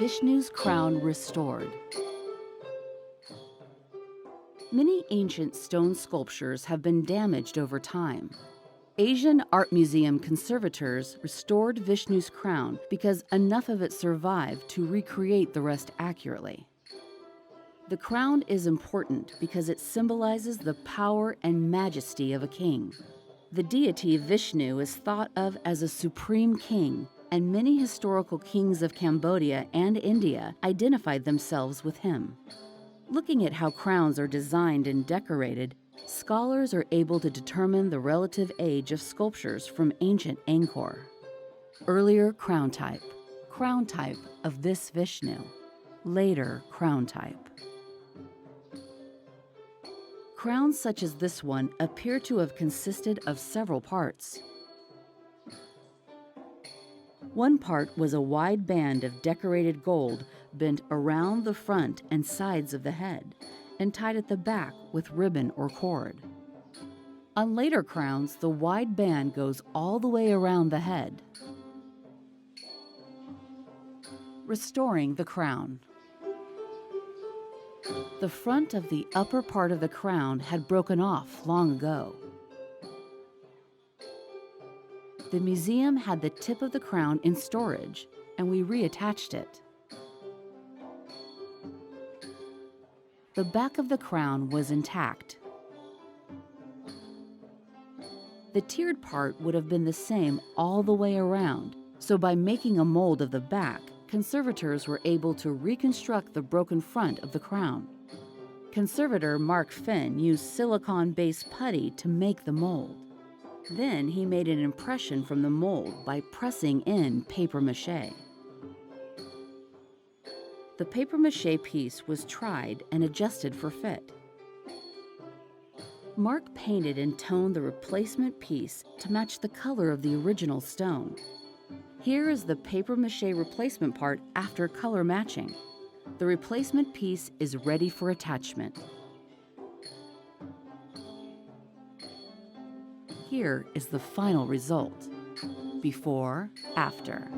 Vishnu's crown restored. Many ancient stone sculptures have been damaged over time. Asian Art Museum conservators restored Vishnu's crown because enough of it survived to recreate the rest accurately. The crown is important because it symbolizes the power and majesty of a king. The deity Vishnu is thought of as a supreme king, and many historical kings of Cambodia and India identified themselves with him. Looking at how crowns are designed and decorated, scholars are able to determine the relative age of sculptures from ancient Angkor. Earlier crown type of this Vishnu. Later crown type. Crowns such as this one appear to have consisted of several parts. One part was a wide band of decorated gold bent around the front and sides of the head and tied at the back with ribbon or cord. On later crowns, the wide band goes all the way around the head. Restoring the crown. The front of the upper part of the crown had broken off long ago. The museum had the tip of the crown in storage, and we reattached it. The back of the crown was intact. The tiered part would have been the same all the way around, so by making a mold of the back, conservators were able to reconstruct the broken front of the crown. Conservator Mark Finn used silicone-based putty to make the mold. Then he made an impression from the mold by pressing in papier-mâché. The papier-mâché piece was tried and adjusted for fit. Mark painted and toned the replacement piece to match the color of the original stone. Here is the papier-mâché replacement part after color matching. The replacement piece is ready for attachment. Here is the final result. Before, after.